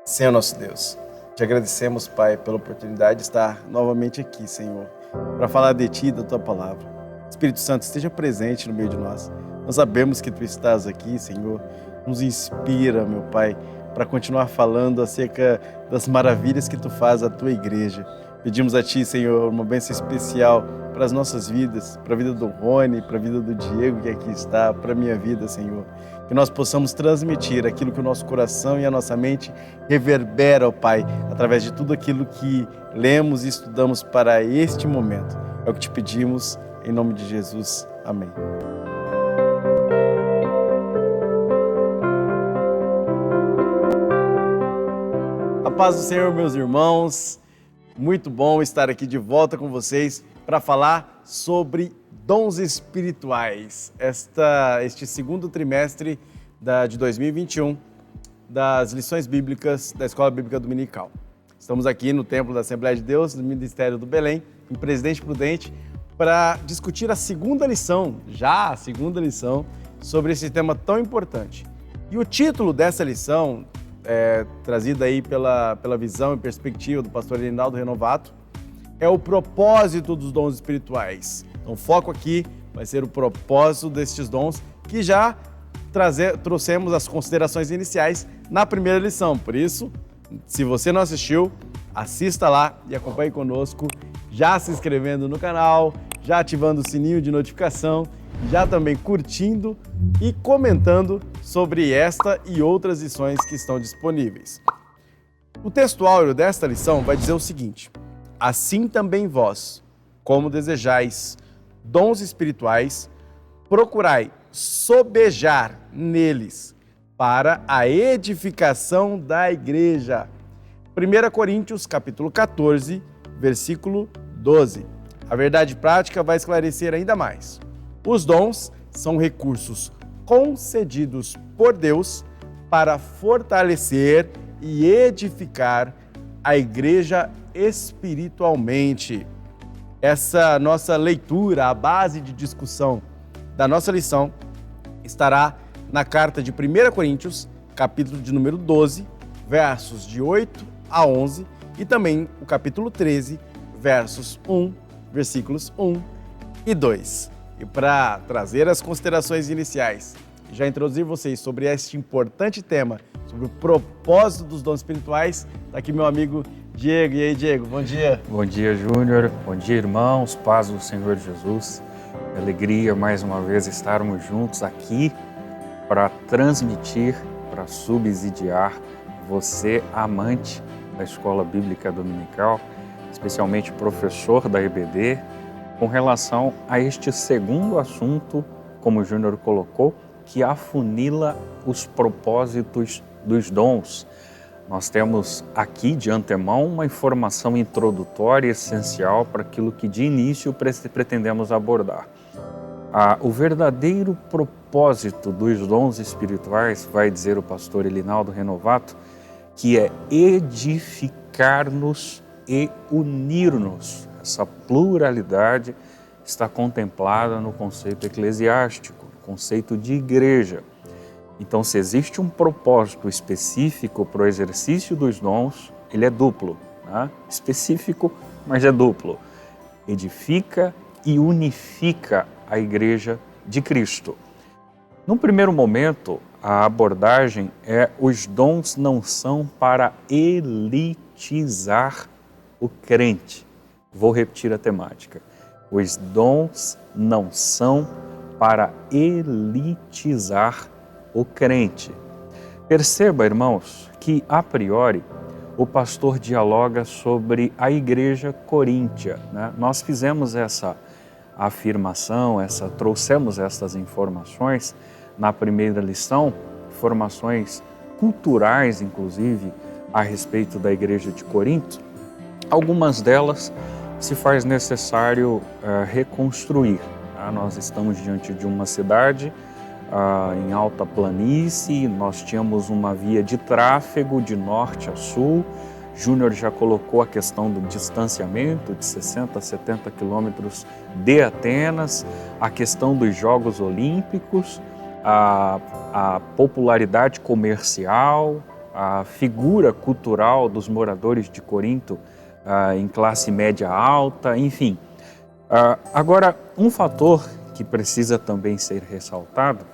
Senhor nosso Deus, te agradecemos, Pai, pela oportunidade de estar novamente aqui, Senhor, para falar de Ti e da Tua Palavra. Espírito Santo, esteja presente no meio de nós. Nós sabemos que Tu estás aqui, Senhor. Nos inspira, meu Pai, para continuar falando acerca das maravilhas que Tu faz à Tua igreja. Pedimos a Ti, Senhor, uma bênção especial para as nossas vidas, para a vida do Rony, para a vida do Diego que aqui está, para a minha vida, Senhor. Que nós possamos transmitir aquilo que o nosso coração e a nossa mente reverbera, ó Pai, através de tudo aquilo que lemos e estudamos para este momento. É o que te pedimos, em nome de Jesus. Amém. A paz do Senhor, meus irmãos. Muito bom estar aqui de volta com vocês para falar sobre dons espirituais. Este segundo trimestre de 2021 das lições bíblicas da Escola Bíblica Dominical. Estamos aqui no Templo da Assembleia de Deus, no Ministério do Belém, em Presidente Prudente, para discutir a segunda lição, sobre esse tema tão importante. E o título dessa lição, trazida aí pela visão e perspectiva do pastor Reinaldo Renovato, é o propósito dos dons espirituais. Então, o foco aqui vai ser o propósito destes dons, que já trouxemos as considerações iniciais na primeira lição. Por isso, se você não assistiu, assista lá e acompanhe conosco, já se inscrevendo no canal, já ativando o sininho de notificação, já também curtindo e comentando sobre esta e outras lições que estão disponíveis. O textuário desta lição vai dizer o seguinte: assim também vós, como desejais dons espirituais, procurai sobejar neles para a edificação da igreja. 1 Coríntios, capítulo 14, versículo 12. A verdade prática vai esclarecer ainda mais. Os dons são recursos concedidos por Deus para fortalecer e edificar a igreja espiritualmente. Essa nossa leitura, a base de discussão da nossa lição, estará na carta de 1 Coríntios, capítulo de número 12, versos de 8 a 11, e também o capítulo 13, versículos 1 e 2. E para trazer as considerações iniciais, já introduzir vocês sobre este importante tema, sobre o propósito dos dons espirituais, está aqui meu amigo Diego. E aí, Diego, bom dia. Bom dia, Júnior. Bom dia, irmãos. Paz do Senhor Jesus. Alegria mais uma vez estarmos juntos aqui para transmitir, para subsidiar você, amante da Escola Bíblica Dominical, especialmente professor da EBD, com relação a este segundo assunto, como o Júnior colocou, que afunila os propósitos dos dons. Nós temos aqui de antemão uma informação introdutória essencial para aquilo que de início pretendemos abordar. O verdadeiro propósito dos dons espirituais, vai dizer o pastor Reinaldo Renovato, que é edificar-nos e unir-nos. Essa pluralidade está contemplada no conceito eclesiástico, no conceito de igreja. Então, se existe um propósito específico para o exercício dos dons, ele é duplo, né? Específico, mas é duplo. Edifica e unifica a igreja de Cristo. Num primeiro momento, a abordagem é: os dons não são para elitizar o crente. Vou repetir a temática. Os dons não são para elitizar o crente. Perceba, irmãos, que a priori o pastor dialoga sobre a igreja coríntia, né? Nós fizemos essa afirmação, trouxemos essas informações na primeira lição, informações culturais, inclusive, a respeito da igreja de Corinto. Algumas delas se faz necessário reconstruir. Tá? Nós estamos diante de uma cidade em alta planície, nós tínhamos uma via de tráfego de norte a sul. Júnior já colocou a questão do distanciamento de 60 a 70 quilômetros de Atenas, a questão dos Jogos Olímpicos, a popularidade comercial, a figura cultural dos moradores de Corinto em classe média alta, enfim. Agora, um fator que precisa também ser ressaltado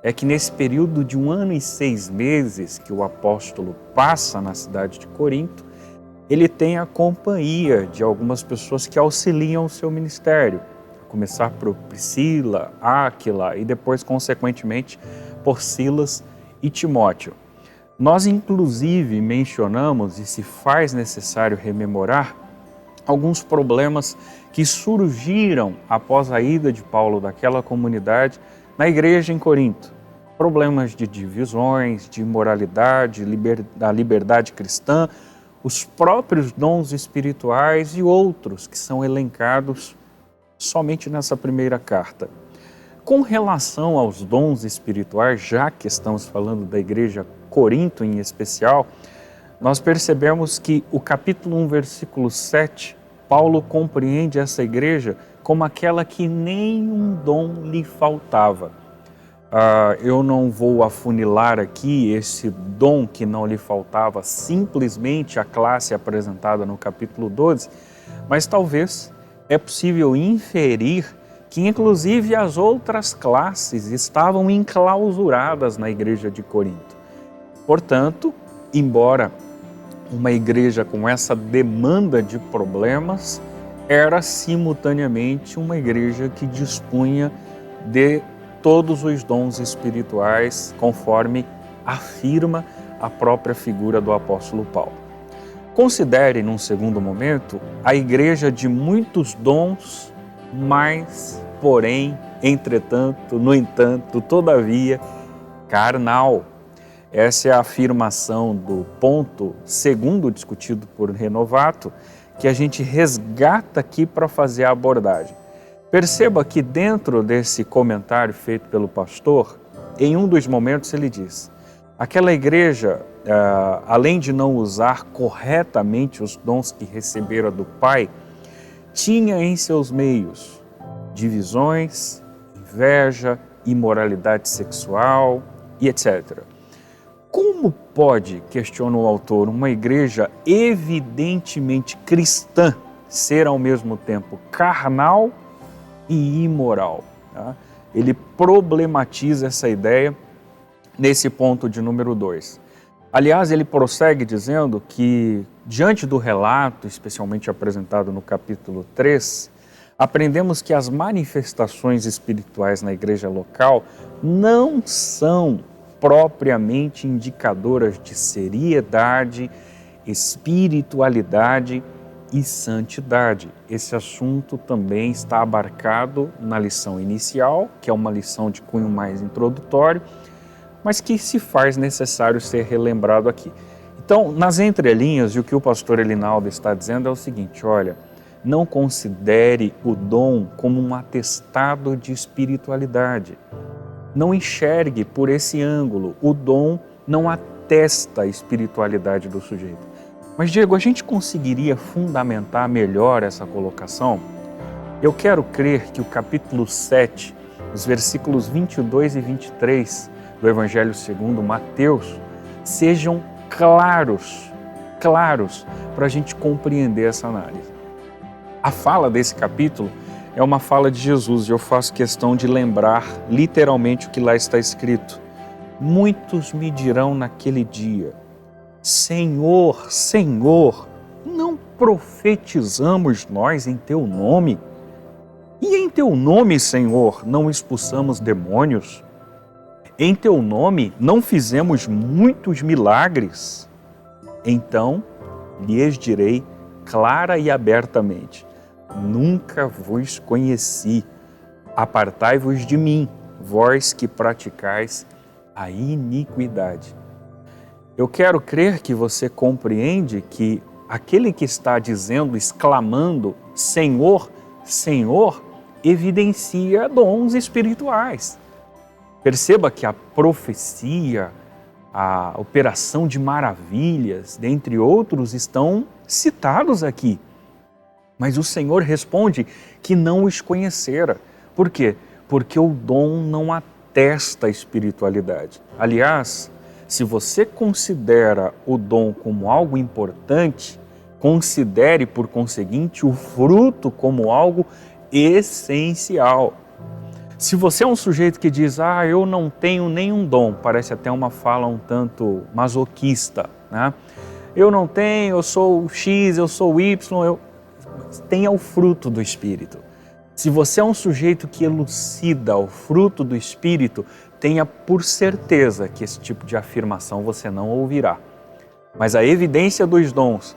é que nesse período de 1 ano e 6 meses que o apóstolo passa na cidade de Corinto, ele tem a companhia de algumas pessoas que auxiliam o seu ministério, a começar por Priscila, Áquila e depois, consequentemente, por Silas e Timóteo. Nós, inclusive, mencionamos, e se faz necessário rememorar, alguns problemas que surgiram após a ida de Paulo daquela comunidade na igreja em Corinto. Problemas de divisões, de imoralidade, da liberdade cristã, os próprios dons espirituais e outros que são elencados somente nessa primeira carta. Com relação aos dons espirituais, já que estamos falando da igreja Corinto em especial, nós percebemos que o capítulo 1, versículo 7, Paulo compreende essa igreja como aquela que nenhum dom lhe faltava. Eu não vou afunilar aqui esse dom que não lhe faltava, simplesmente a classe apresentada no capítulo 12, mas talvez é possível inferir que inclusive as outras classes estavam enclausuradas na igreja de Corinto. Portanto, embora uma igreja com essa demanda de problemas, era simultaneamente uma igreja que dispunha de todos os dons espirituais, conforme afirma a própria figura do apóstolo Paulo. Considere, num segundo momento, a igreja de muitos dons, mas, porém, entretanto, no entanto, todavia, carnal. Essa é a afirmação do ponto segundo discutido por Renovato, que a gente resgata aqui para fazer a abordagem. Perceba que dentro desse comentário feito pelo pastor, em um dos momentos ele diz: aquela igreja, além de não usar corretamente os dons que recebera do Pai, tinha em seus meios divisões, inveja, imoralidade sexual e etc. Como pode, questiona o autor, uma igreja evidentemente cristã ser ao mesmo tempo carnal e imoral? Tá? Ele problematiza essa ideia nesse ponto de número 2. Aliás, ele prossegue dizendo que, diante do relato, especialmente apresentado no capítulo 3, aprendemos que as manifestações espirituais na igreja local não são propriamente indicadoras de seriedade, espiritualidade e santidade. Esse assunto também está abarcado na lição inicial, que é uma lição de cunho mais introdutório, mas que se faz necessário ser relembrado aqui. Então, nas entrelinhas, o que o pastor Elinaldo está dizendo é o seguinte: olha, não considere o dom como um atestado de espiritualidade. Não enxergue por esse ângulo. O dom não atesta a espiritualidade do sujeito. Mas, Diego, a gente conseguiria fundamentar melhor essa colocação? Eu quero crer que o capítulo 7, os versículos 22 e 23 do Evangelho segundo Mateus, sejam claros para a gente compreender essa análise. A fala desse capítulo é uma fala de Jesus e eu faço questão de lembrar literalmente o que lá está escrito. Muitos me dirão naquele dia: Senhor, Senhor, não profetizamos nós em teu nome? E em teu nome, Senhor, não expulsamos demônios? Em teu nome não fizemos muitos milagres? Então lhes direi clara e abertamente: nunca vos conheci. Apartai-vos de mim, vós que praticais a iniquidade. Eu quero crer que você compreende que aquele que está dizendo, exclamando, Senhor, Senhor, evidencia dons espirituais. Perceba que a profecia, a operação de maravilhas, dentre outros, estão citados aqui. Mas o Senhor responde que não os conhecera. Por quê? Porque o dom não atesta a espiritualidade. Aliás, Se você considera o dom como algo importante, considere, por conseguinte, o fruto como algo essencial. Se você é um sujeito que diz, eu não tenho nenhum dom, parece até uma fala um tanto masoquista, né? Eu não tenho, eu sou X, eu sou Y, tenha o fruto do Espírito. Se você é um sujeito que elucida o fruto do Espírito, tenha por certeza que esse tipo de afirmação você não ouvirá. Mas a evidência dos dons,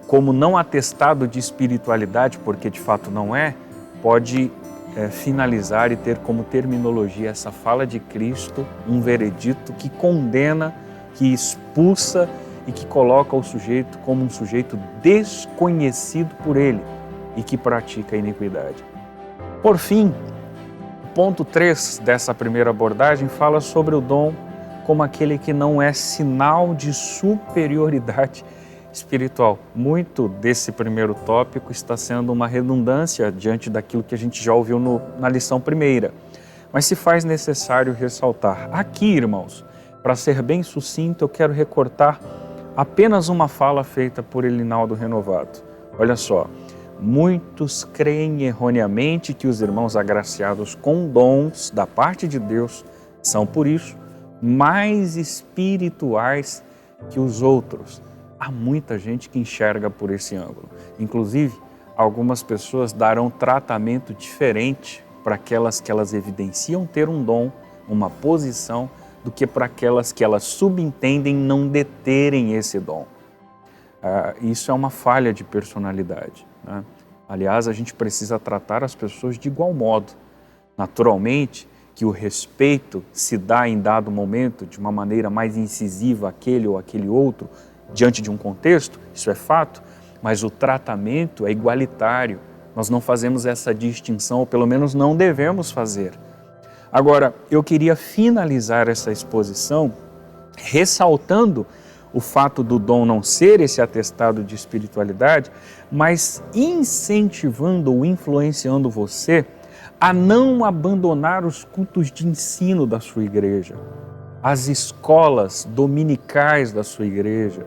como não atestado de espiritualidade, porque de fato não é, pode finalizar e ter como terminologia essa fala de Cristo, um veredito que condena, que expulsa e que coloca o sujeito como um sujeito desconhecido por ele e que pratica a iniquidade. Por fim, o ponto 3 dessa primeira abordagem fala sobre o dom como aquele que não é sinal de superioridade espiritual. Muito desse primeiro tópico está sendo uma redundância diante daquilo que a gente já ouviu na lição primeira, mas se faz necessário ressaltar. Aqui, irmãos, para ser bem sucinto, eu quero recortar apenas uma fala feita por Elinaldo Renovato. Olha só, muitos creem erroneamente que os irmãos agraciados com dons da parte de Deus são, por isso, mais espirituais que os outros. Há muita gente que enxerga por esse ângulo. Inclusive, algumas pessoas darão tratamento diferente para aquelas que elas evidenciam ter um dom, uma posição, do que para aquelas que elas subentendem não deterem esse dom. Isso é uma falha de personalidade, né? Aliás, a gente precisa tratar as pessoas de igual modo. Naturalmente, que o respeito se dá em dado momento de uma maneira mais incisiva àquele ou àquele outro, diante de um contexto, isso é fato, mas o tratamento é igualitário. Nós não fazemos essa distinção, ou pelo menos não devemos fazer. Agora, eu queria finalizar essa exposição ressaltando o fato do dom não ser esse atestado de espiritualidade, mas incentivando ou influenciando você a não abandonar os cultos de ensino da sua igreja, as escolas dominicais da sua igreja,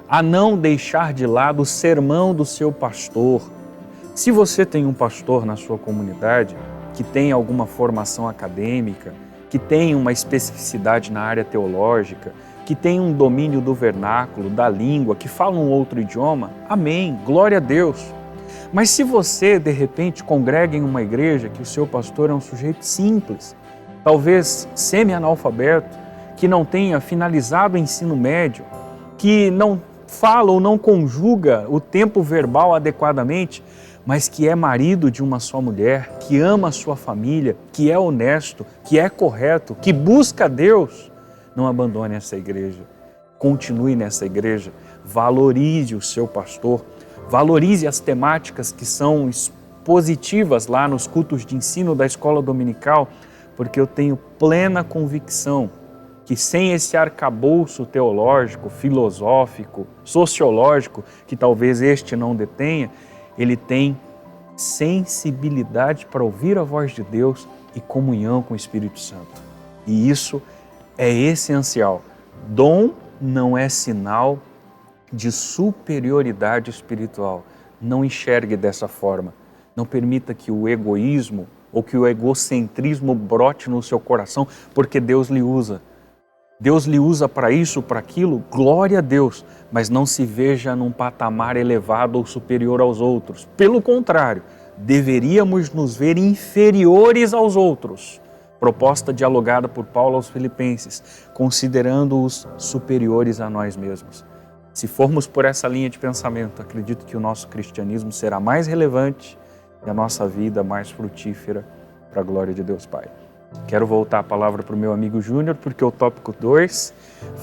a não deixar de lado o sermão do seu pastor. Se você tem um pastor na sua comunidade que tem alguma formação acadêmica, que tem uma especificidade na área teológica, que tem um domínio do vernáculo, da língua, que fala um outro idioma, amém, glória a Deus. Mas se você, de repente, congrega em uma igreja que o seu pastor é um sujeito simples, talvez semi-analfabeto, que não tenha finalizado o ensino médio, que não fala ou não conjuga o tempo verbal adequadamente, mas que é marido de uma só mulher, que ama a sua família, que é honesto, que é correto, que busca Deus, não abandone essa igreja. Continue nessa igreja, valorize o seu pastor, valorize as temáticas que são expositivas lá nos cultos de ensino da escola dominical, porque eu tenho plena convicção que sem esse arcabouço teológico, filosófico, sociológico, que talvez este não detenha, ele tem sensibilidade para ouvir a voz de Deus e comunhão com o Espírito Santo. E isso é essencial. Dom não é sinal de superioridade espiritual. Não enxergue dessa forma. Não permita que o egoísmo ou que o egocentrismo brote no seu coração, porque Deus lhe usa. Deus lhe usa para isso, para aquilo, glória a Deus, mas não se veja num patamar elevado ou superior aos outros. Pelo contrário, deveríamos nos ver inferiores aos outros. Proposta dialogada por Paulo aos Filipenses, considerando-os superiores a nós mesmos. Se formos por essa linha de pensamento, acredito que o nosso cristianismo será mais relevante e a nossa vida mais frutífera para a glória de Deus Pai. Quero voltar a palavra para o meu amigo Júnior, porque o tópico 2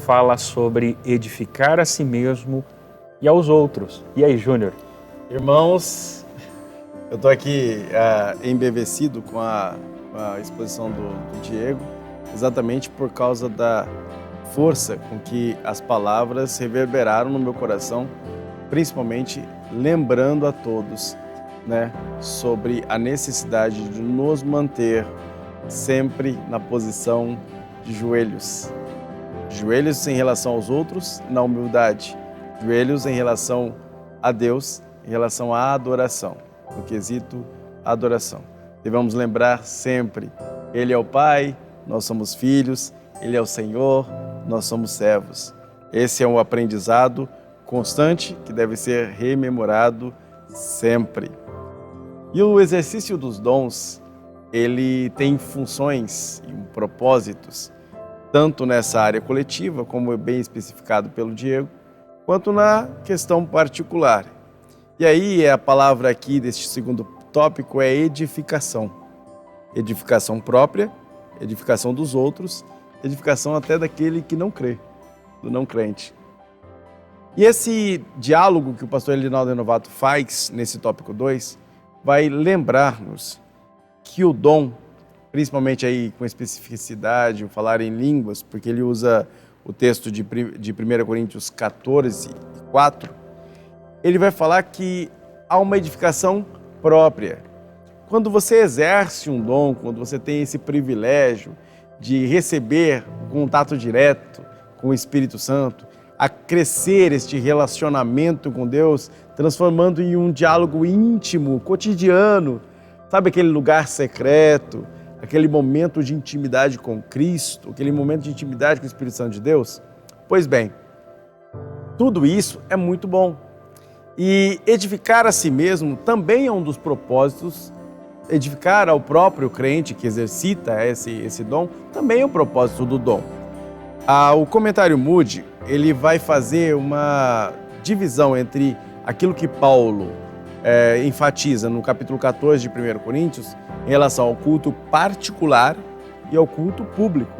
fala sobre edificar a si mesmo e aos outros. E aí, Júnior? Irmãos, eu estou aqui embevecido com a exposição do Diego, exatamente por causa da força com que as palavras reverberaram no meu coração, principalmente lembrando a todos, né, sobre a necessidade de nos manter sempre na posição de joelhos. Joelhos em relação aos outros, na humildade. Joelhos em relação a Deus, em relação à adoração. No quesito adoração. Devemos lembrar sempre, Ele é o Pai, nós somos filhos, Ele é o Senhor, nós somos servos. Esse é um aprendizado constante que deve ser rememorado sempre. E o exercício dos dons, ele tem funções e propósitos, tanto nessa área coletiva, como é bem especificado pelo Diego, quanto na questão particular. E aí a palavra aqui deste segundo tópico é edificação. Edificação própria, edificação dos outros, edificação até daquele que não crê, do não crente. E esse diálogo que o pastor Elinaldo Renovato faz nesse tópico 2 vai lembrar-nos que o dom, principalmente aí com especificidade, o falar em línguas, porque ele usa o texto de 1 Coríntios 14, 4, ele vai falar que há uma edificação própria. Quando você exerce um dom, quando você tem esse privilégio de receber o contato direto com o Espírito Santo, a crescer este relacionamento com Deus, transformando em um diálogo íntimo, cotidiano, sabe aquele lugar secreto, aquele momento de intimidade com Cristo, aquele momento de intimidade com o Espírito Santo de Deus? Pois bem, tudo isso é muito bom. E edificar a si mesmo também é um dos propósitos. Edificar ao próprio crente que exercita esse dom também é o propósito do dom. O comentário Moody, ele vai fazer uma divisão entre aquilo que Paulo enfatiza no capítulo 14 de 1 Coríntios em relação ao culto particular e ao culto público.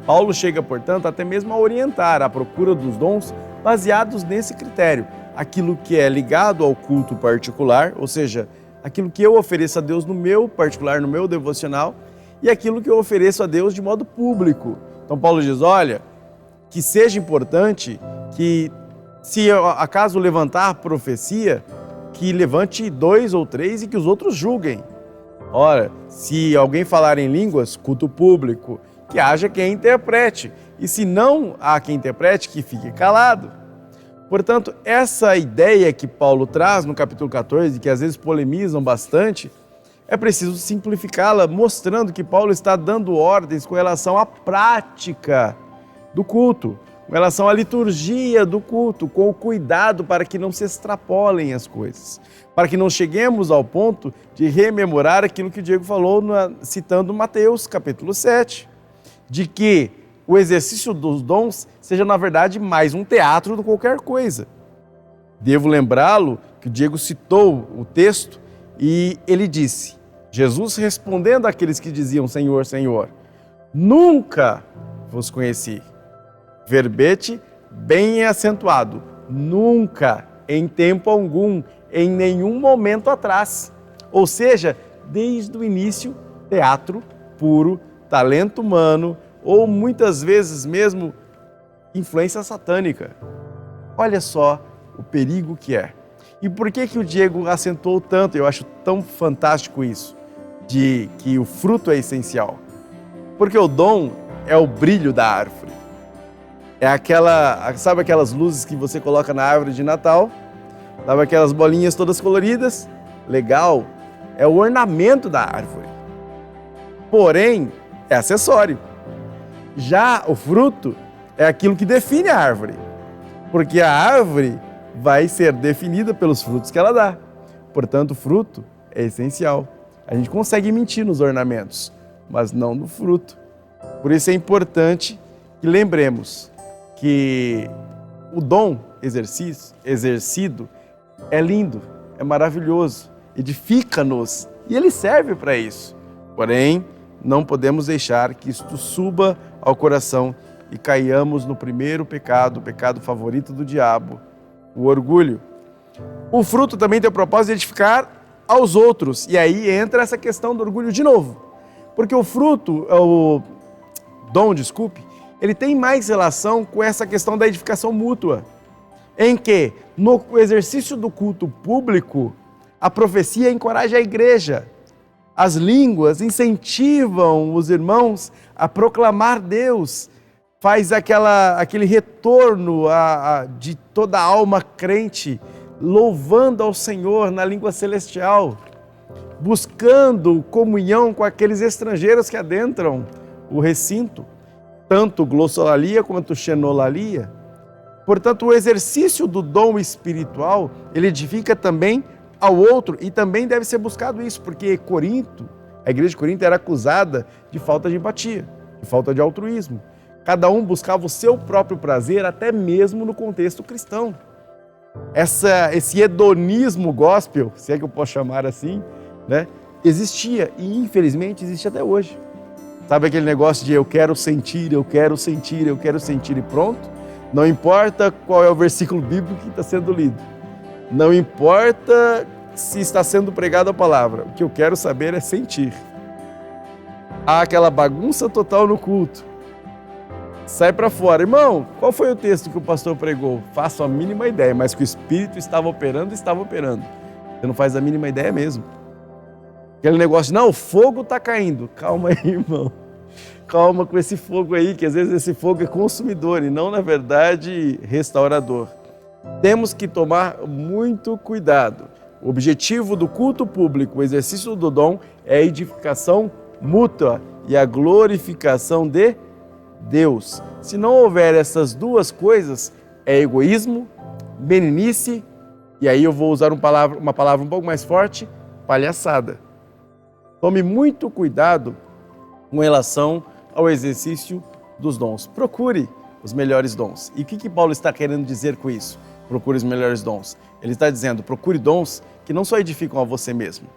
Paulo chega, portanto, até mesmo a orientar a procura dos dons baseados nesse critério. Aquilo que é ligado ao culto particular, ou seja, aquilo que eu ofereço a Deus no meu particular, no meu devocional, e aquilo que eu ofereço a Deus de modo público. Então Paulo diz, olha, que seja importante que, se acaso levantar profecia, que levante 2 ou 3 e que os outros julguem. Ora, se alguém falar em línguas, culto público, que haja quem interprete. E se não há quem interprete, que fique calado. Portanto, essa ideia que Paulo traz no capítulo 14, que às vezes polemizam bastante, é preciso simplificá-la, mostrando que Paulo está dando ordens com relação à prática do culto, com relação à liturgia do culto, com o cuidado para que não se extrapolem as coisas, para que não cheguemos ao ponto de rememorar aquilo que o Diego falou, citando Mateus capítulo 7, de que o exercício dos dons seja, na verdade, mais um teatro do que qualquer coisa. Devo lembrá-lo que o Diego citou o texto e ele disse, Jesus respondendo àqueles que diziam Senhor, Senhor, nunca vos conheci. Verbete bem acentuado, nunca, em tempo algum, em nenhum momento atrás. Ou seja, desde o início, teatro puro, talento humano, ou muitas vezes mesmo influência satânica. Olha só o perigo que é. E por que o Diego acentuou tanto? Eu acho tão fantástico isso, de que o fruto é essencial. Porque o dom é o brilho da árvore. Sabe aquelas luzes que você coloca na árvore de Natal? Sabe aquelas bolinhas todas coloridas? Legal, é o ornamento da árvore. Porém, é acessório. Já o fruto é aquilo que define a árvore, porque a árvore vai ser definida pelos frutos que ela dá. Portanto, o fruto é essencial. A gente consegue mentir nos ornamentos, mas não no fruto. Por isso é importante que lembremos que o dom exercido é lindo, é maravilhoso, edifica-nos e ele serve para isso. Porém, não podemos deixar que isto suba ao coração e caiamos no primeiro pecado, o pecado favorito do diabo, o orgulho. O fruto também tem o propósito de edificar aos outros. E aí entra essa questão do orgulho de novo. Porque o fruto, o dom, ele tem mais relação com essa questão da edificação mútua. Em que, no exercício do culto público, a profecia encoraja a igreja. As línguas incentivam os irmãos a proclamar Deus, faz aquele retorno de toda a alma crente, louvando ao Senhor na língua celestial, buscando comunhão com aqueles estrangeiros que adentram o recinto, tanto glossolalia quanto xenolalia. Portanto, o exercício do dom espiritual, ele edifica também ao outro, e também deve ser buscado isso, porque a igreja de Corinto era acusada de falta de empatia, de falta de altruísmo. Cada um buscava o seu próprio prazer, até mesmo no contexto cristão. Esse hedonismo gospel, se é que eu posso chamar assim, né, existia e infelizmente existe até hoje. Sabe aquele negócio de eu quero sentir, eu quero sentir, eu quero sentir e pronto? Não importa qual é o versículo bíblico que está sendo lido. Não importa se está sendo pregada a palavra. O que eu quero saber é sentir. Há aquela bagunça total no culto. Sai para fora. Irmão, qual foi o texto que o pastor pregou? Faço a mínima ideia, mas que o Espírito estava operando, estava operando. Você não faz a mínima ideia mesmo. Aquele negócio, não, o fogo está caindo. Calma aí, irmão. Calma com esse fogo aí, que às vezes esse fogo é consumidor e não, na verdade, restaurador. Temos que tomar muito cuidado. O objetivo do culto público, o exercício do dom, é a edificação mútua e a glorificação de Deus. Se não houver essas duas coisas, é egoísmo, meninice, e aí eu vou usar uma palavra um pouco mais forte, palhaçada. Tome muito cuidado com relação ao exercício dos dons. Procure os melhores dons. E o que Paulo está querendo dizer com isso? Procure os melhores dons. Ele está dizendo, procure dons que não só edificam a você mesmo,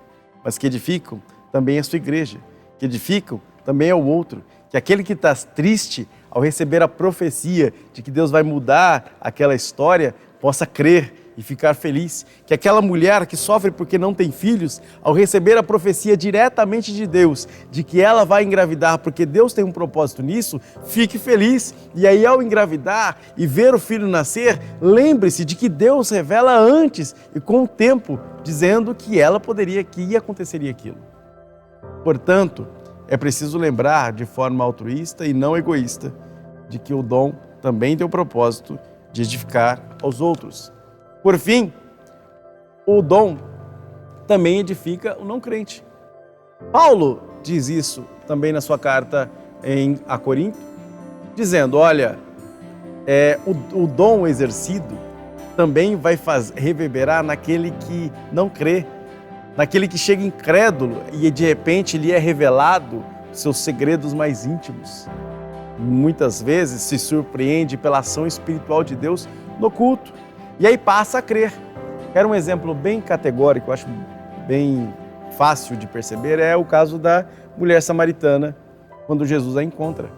mas que edificam também a sua igreja, que edificam também ao outro. Que aquele que está triste, ao receber a profecia de que Deus vai mudar aquela história, possa crer e ficar feliz. Que aquela mulher que sofre porque não tem filhos, ao receber a profecia diretamente de Deus, de que ela vai engravidar porque Deus tem um propósito nisso, fique feliz. E aí, ao engravidar e ver o filho nascer, lembre-se de que Deus revela antes e com o tempo, dizendo que que aconteceria aquilo. Portanto, é preciso lembrar de forma altruísta e não egoísta de que o dom também tem o propósito de edificar aos outros. Por fim, o dom também edifica o não crente. Paulo diz isso também na sua carta a Corinto, dizendo, olha, o dom exercido também vai reverberar naquele que não crê, naquele que chega incrédulo e de repente lhe é revelado seus segredos mais íntimos. Muitas vezes se surpreende pela ação espiritual de Deus no culto. E aí passa a crer. Quero um exemplo bem categórico, acho bem fácil de perceber, é o caso da mulher samaritana, quando Jesus a encontra.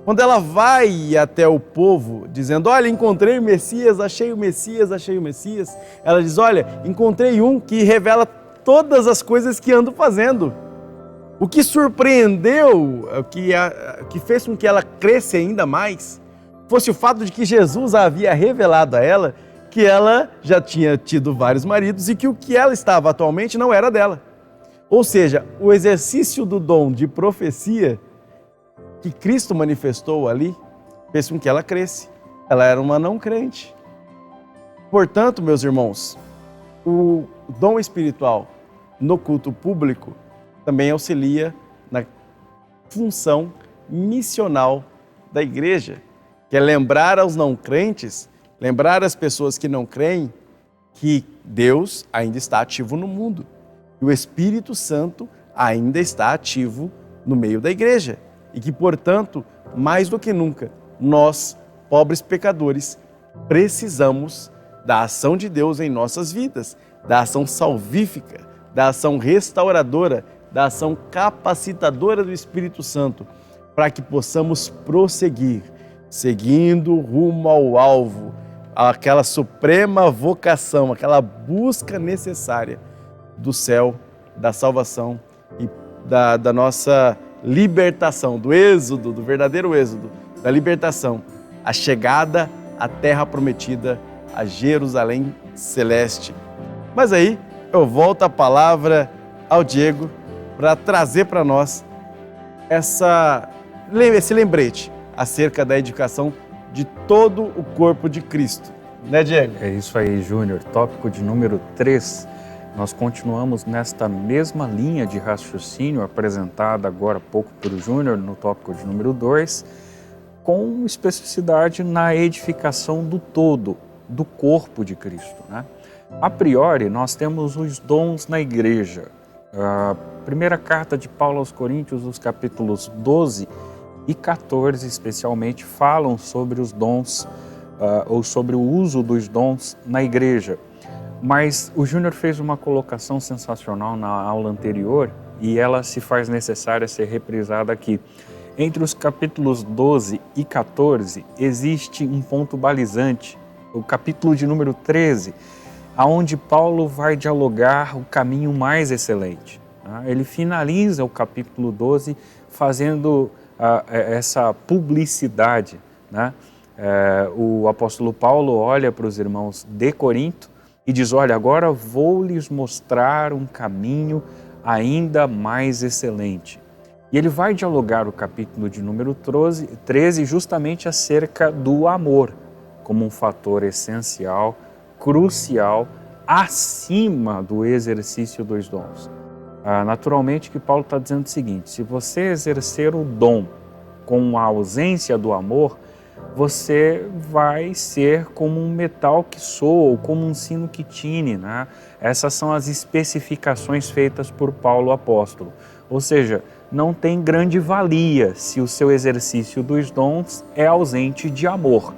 Quando ela vai até o povo, dizendo, olha, encontrei o Messias, achei o Messias, achei o Messias. Ela diz, olha, encontrei um que revela todas as coisas que ando fazendo. O que surpreendeu, que fez com que ela cresce ainda mais, fosse o fato de que Jesus a havia revelado a ela que ela já tinha tido vários maridos e que o que ela estava atualmente não era dela. Ou seja, o exercício do dom de profecia que Cristo manifestou ali fez com que ela cresce. Ela era uma não crente. Portanto, meus irmãos, o dom espiritual no culto público também auxilia na função missional da igreja, que é lembrar aos não crentes, lembrar as pessoas que não creem que Deus ainda está ativo no mundo e o Espírito Santo ainda está ativo no meio da igreja e que, portanto, mais do que nunca, nós, pobres pecadores, precisamos da ação de Deus em nossas vidas, da ação salvífica, da ação restauradora, da ação capacitadora do Espírito Santo, para que possamos prosseguir, seguindo rumo ao alvo, aquela suprema vocação, aquela busca necessária do céu, da salvação e da nossa libertação, do êxodo, do verdadeiro êxodo, da libertação, a chegada à terra prometida, a Jerusalém celeste. Mas aí eu volto a palavra ao Diego para trazer para nós esse lembrete. acerca da edificação de todo o corpo de Cristo. Né, Diego? É isso aí, Júnior. Tópico de número 3. Nós continuamos nesta mesma linha de raciocínio apresentada agora há pouco pelo Júnior no tópico de número 2, com especificidade na edificação do todo, do corpo de Cristo, né? A priori, nós temos os dons na igreja. A primeira carta de Paulo aos Coríntios, os capítulos 12 e 14, especialmente, falam sobre os dons ou sobre o uso dos dons na igreja. Mas o Júnior fez uma colocação sensacional na aula anterior e ela se faz necessária ser reprisada aqui. Entre os capítulos 12 e 14 existe um ponto balizante, o capítulo de número 13, aonde Paulo vai dialogar o caminho mais excelente. Ele finaliza o capítulo 12 fazendo essa publicidade, né? O apóstolo Paulo olha para os irmãos de Corinto e diz, olha, agora vou lhes mostrar um caminho ainda mais excelente. E ele vai dialogar o capítulo de número 13 justamente acerca do amor, como um fator essencial, crucial, acima do exercício dos dons. Naturalmente que Paulo está dizendo o seguinte, se você exercer o dom com a ausência do amor, você vai ser como um metal que soa, ou como um sino que tine, né? Essas são as especificações feitas por Paulo apóstolo. Ou seja, não tem grande valia se o seu exercício dos dons é ausente de amor.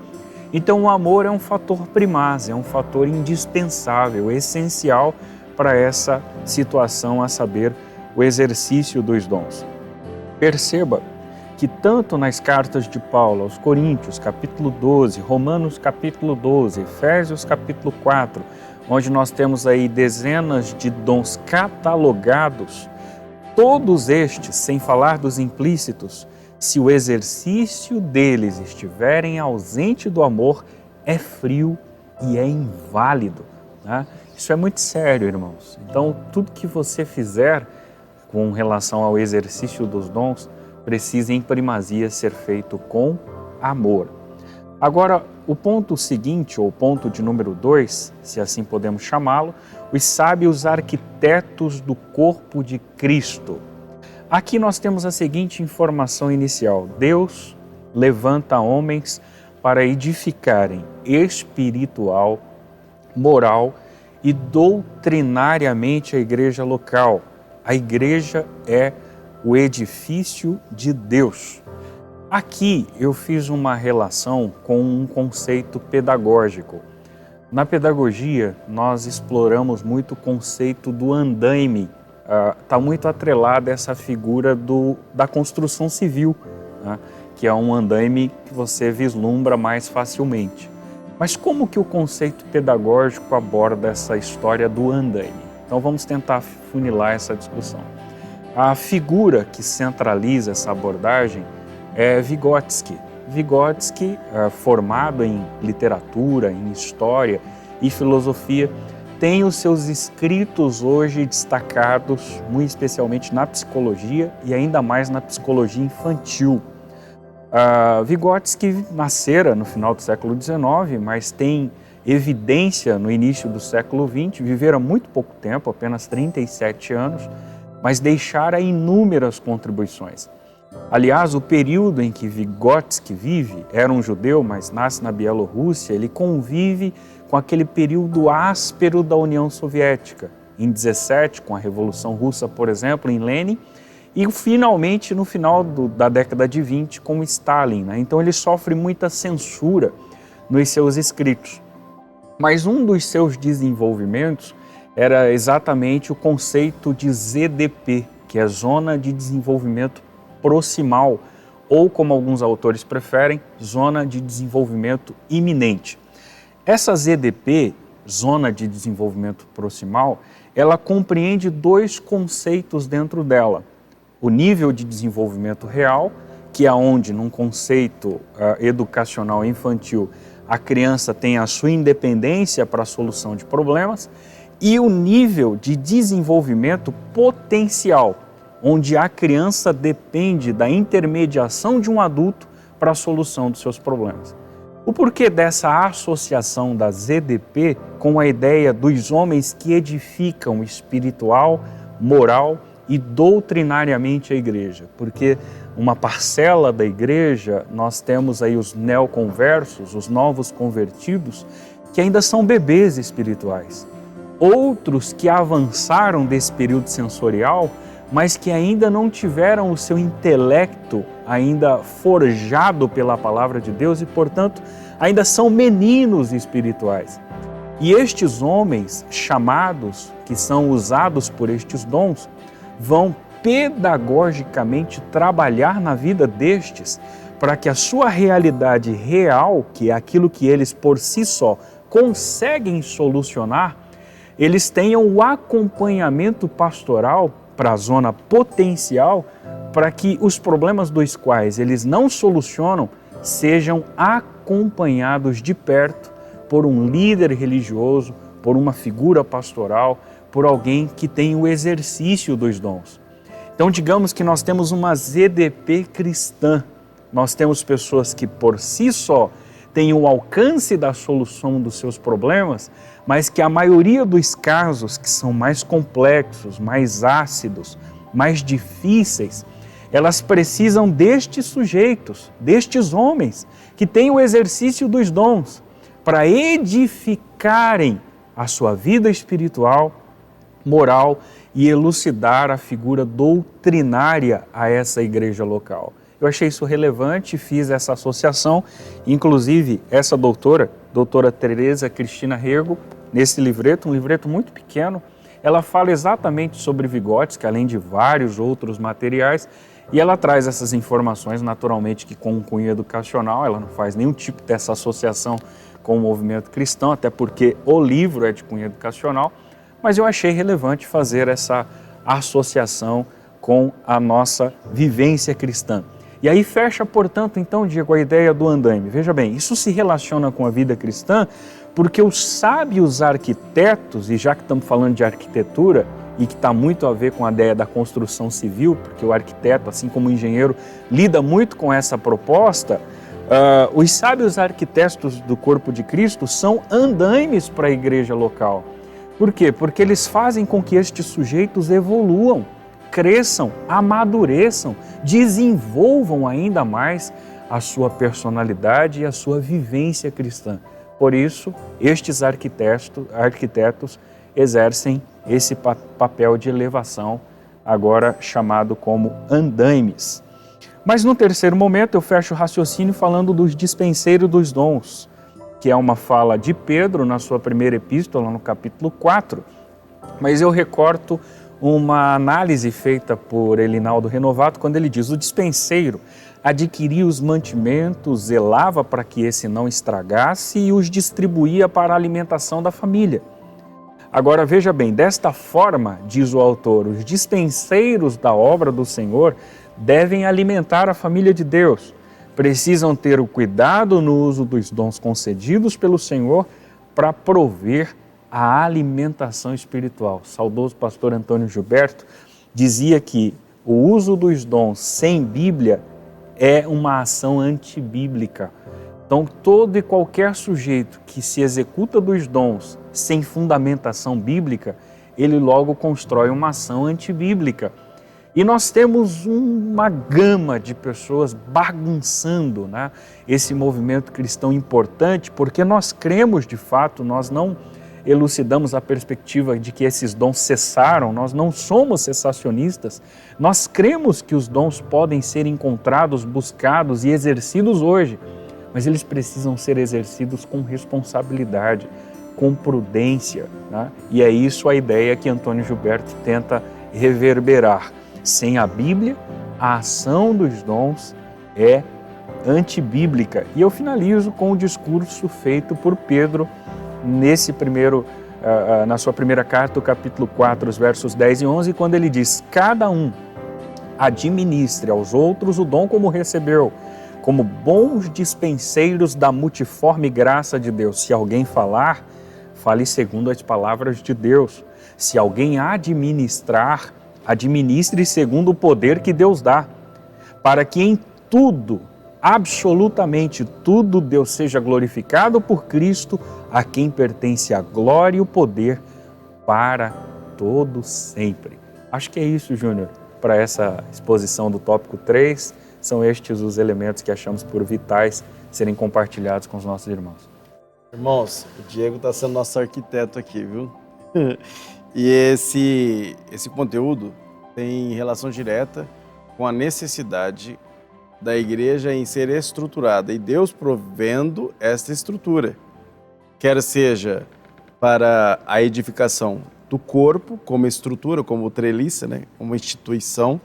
Então o amor é um fator primaz, é um fator indispensável, essencial para essa situação, a saber, o exercício dos dons. Perceba que tanto nas cartas de Paulo aos Coríntios, capítulo 12, Romanos, capítulo 12, Efésios, capítulo 4, onde nós temos aí dezenas de dons catalogados, todos estes, sem falar dos implícitos, se o exercício deles estiverem ausente do amor, é frio e é inválido, né? Isso é muito sério, irmãos. Então, tudo que você fizer com relação ao exercício dos dons, precisa em primazia ser feito com amor. Agora, o ponto seguinte, ou ponto de número 2, se assim podemos chamá-lo, os sábios arquitetos do corpo de Cristo. Aqui nós temos a seguinte informação inicial: Deus levanta homens para edificarem espiritual, moral e doutrinariamente a igreja local. A igreja é o edifício de Deus. Aqui eu fiz uma relação com um conceito pedagógico. Na pedagogia, nós exploramos muito o conceito do andaime. Está muito atrelada essa figura da construção civil, né? Que é um andaime que você vislumbra mais facilmente. Mas como que o conceito pedagógico aborda essa história do andaime? Então vamos tentar funilar essa discussão. A figura que centraliza essa abordagem é Vygotsky. Vygotsky, formado em literatura, em história e filosofia, tem os seus escritos hoje destacados, muito especialmente na psicologia e ainda mais na psicologia infantil. Vygotsky nascera no final do século XIX, mas tem evidência no início do século XX, vivera muito pouco tempo, apenas 37 anos, mas deixara inúmeras contribuições. Aliás, o período em que Vygotsky vive, era um judeu, mas nasce na Bielorrússia, ele convive com aquele período áspero da União Soviética, em 17, com a Revolução Russa, por exemplo, em Lenin, e finalmente no final da década de 20 com Stalin, né? Então ele sofre muita censura nos seus escritos. Mas um dos seus desenvolvimentos era exatamente o conceito de ZDP, que é Zona de Desenvolvimento Proximal, ou como alguns autores preferem, Zona de Desenvolvimento Iminente. Essa ZDP, Zona de Desenvolvimento Proximal, ela compreende dois conceitos dentro dela. O nível de desenvolvimento real, que é onde, num conceito educacional infantil, a criança tem a sua independência para a solução de problemas, e o nível de desenvolvimento potencial, onde a criança depende da intermediação de um adulto para a solução dos seus problemas. O porquê dessa associação da ZDP com a ideia dos homens que edificam espiritual, moral e doutrinariamente a igreja? Porque uma parcela da igreja, nós temos aí os neoconversos, os novos convertidos, que ainda são bebês espirituais. Outros que avançaram desse período sensorial, mas que ainda não tiveram o seu intelecto ainda forjado pela palavra de Deus e, portanto, ainda são meninos espirituais. E estes homens chamados, que são usados por estes dons, vão pedagogicamente trabalhar na vida destes para que a sua realidade real, que é aquilo que eles por si só conseguem solucionar, eles tenham o acompanhamento pastoral para a zona potencial, para que os problemas dos quais eles não solucionam sejam acompanhados de perto por um líder religioso, por uma figura pastoral, por alguém que tem o exercício dos dons. Então, digamos que nós temos uma ZDP cristã, nós temos pessoas que por si só têm o alcance da solução dos seus problemas, mas que a maioria dos casos que são mais complexos, mais ácidos, mais difíceis, elas precisam destes sujeitos, destes homens, que têm o exercício dos dons, para edificarem a sua vida espiritual, moral e elucidar a figura doutrinária a essa igreja local. Eu achei isso relevante, fiz essa associação, inclusive essa doutora Tereza Cristina Rego, nesse livreto, um livreto muito pequeno, ela fala exatamente sobre Vygotsky, além de vários outros materiais, e ela traz essas informações, naturalmente, que com um cunho educacional, ela não faz nenhum tipo dessa associação com o movimento cristão, até porque o livro é de cunho educacional, mas eu achei relevante fazer essa associação com a nossa vivência cristã. E aí fecha, portanto, então, Diego, a ideia do andaime. Veja bem, isso se relaciona com a vida cristã porque os sábios arquitetos, e já que estamos falando de arquitetura, e que está muito a ver com a ideia da construção civil, porque o arquiteto, assim como o engenheiro, lida muito com essa proposta, os sábios arquitetos do corpo de Cristo são andaimes para a igreja local. Por quê? Porque eles fazem com que estes sujeitos evoluam, cresçam, amadureçam, desenvolvam ainda mais a sua personalidade e a sua vivência cristã. Por isso, estes arquitetos exercem esse papel de elevação, agora chamado como andaimes. Mas no terceiro momento eu fecho o raciocínio falando dos dispenseiros dos dons, que é uma fala de Pedro na sua primeira epístola, no capítulo 4. Mas eu recorto uma análise feita por Elinaldo Renovato, quando ele diz: o dispenseiro adquiria os mantimentos, zelava para que esse não estragasse e os distribuía para a alimentação da família. Agora veja bem, desta forma, diz o autor, os dispenseiros da obra do Senhor devem alimentar a família de Deus. Precisam ter o cuidado no uso dos dons concedidos pelo Senhor para prover a alimentação espiritual. O saudoso pastor Antônio Gilberto dizia que o uso dos dons sem Bíblia é uma ação antibíblica. Então, todo e qualquer sujeito que se executa dos dons sem fundamentação bíblica, ele logo constrói uma ação antibíblica. E nós temos uma gama de pessoas bagunçando, né, esse movimento cristão importante, porque nós cremos de fato, nós não elucidamos a perspectiva de que esses dons cessaram, nós não somos cessacionistas, nós cremos que os dons podem ser encontrados, buscados e exercidos hoje, mas eles precisam ser exercidos com responsabilidade, com prudência, né? E é isso a ideia que Antônio Gilberto tenta reverberar. Sem a Bíblia, a ação dos dons é antibíblica. E eu finalizo com o discurso feito por Pedro na sua primeira carta, o capítulo 4, os versos 10 e 11, quando ele diz: cada um administre aos outros o dom como recebeu, como bons dispenseiros da multiforme graça de Deus. Se alguém falar, fale segundo as palavras de Deus. Se alguém administrar, administre segundo o poder que Deus dá, para que em tudo absolutamente tudo, Deus seja glorificado por Cristo, a quem pertence a glória e o poder para todo sempre. Acho que é isso, Júnior, para essa exposição do tópico 3. São estes os elementos que achamos por vitais serem compartilhados com os nossos irmãos. Irmãos, o Diego está sendo nosso arquiteto aqui, viu? E esse conteúdo tem relação direta com a necessidade da igreja em ser estruturada e Deus provendo esta estrutura, quer seja para a edificação do corpo como estrutura, como treliça, né? Como instituição,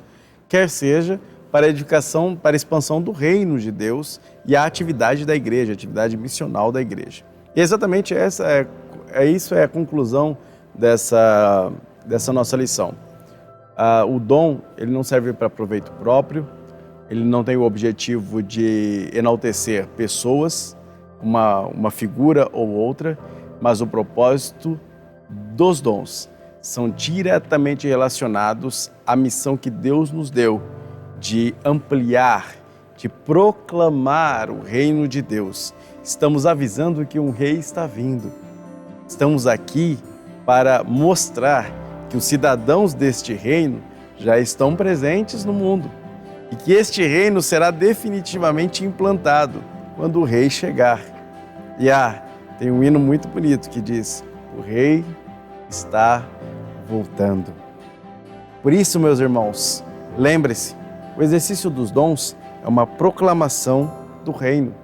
quer seja para a edificação, para a expansão do reino de Deus e a atividade da igreja, a atividade missional da igreja. E exatamente isso é a conclusão dessa nossa lição. O dom, ele não serve para proveito próprio, ele não tem o objetivo de enaltecer pessoas, uma figura ou outra, mas o propósito dos dons são diretamente relacionados à missão que Deus nos deu de ampliar, de proclamar o reino de Deus. Estamos avisando que um rei está vindo. Estamos aqui para mostrar que os cidadãos deste reino já estão presentes no mundo e que este reino será definitivamente implantado quando o rei chegar. E tem um hino muito bonito que diz: o rei está voltando. Por isso, meus irmãos, lembre-se, o exercício dos dons é uma proclamação do reino.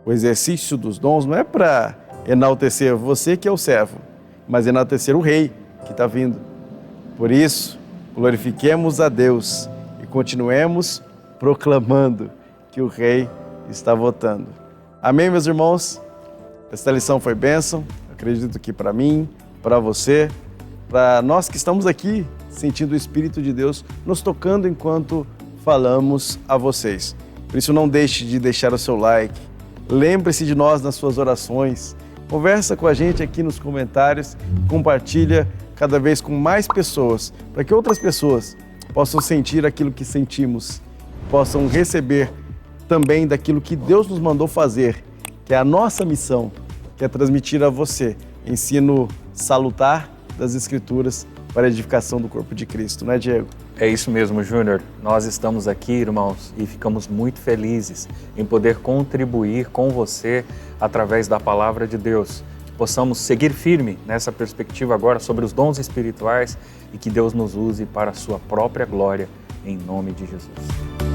O exercício dos dons não é para enaltecer você que é o servo, mas enaltecer o rei que está vindo. Por isso, glorifiquemos a Deus e continuemos proclamando que o rei está voltando. Amém, meus irmãos? Esta lição foi bênção, acredito que para mim, para você, para nós que estamos aqui sentindo o Espírito de Deus nos tocando enquanto falamos a vocês. Por isso, não deixe de deixar o seu like, lembre-se de nós nas suas orações, conversa com a gente aqui nos comentários, compartilha cada vez com mais pessoas, para que outras pessoas possam sentir aquilo que sentimos, possam receber também daquilo que Deus nos mandou fazer, que é a nossa missão, que é transmitir a você ensino salutar das Escrituras para a edificação do corpo de Cristo, não é, Diego? É isso mesmo, Júnior. Nós estamos aqui, irmãos, e ficamos muito felizes em poder contribuir com você através da palavra de Deus. Que possamos seguir firme nessa perspectiva agora sobre os dons espirituais e que Deus nos use para a sua própria glória, em nome de Jesus.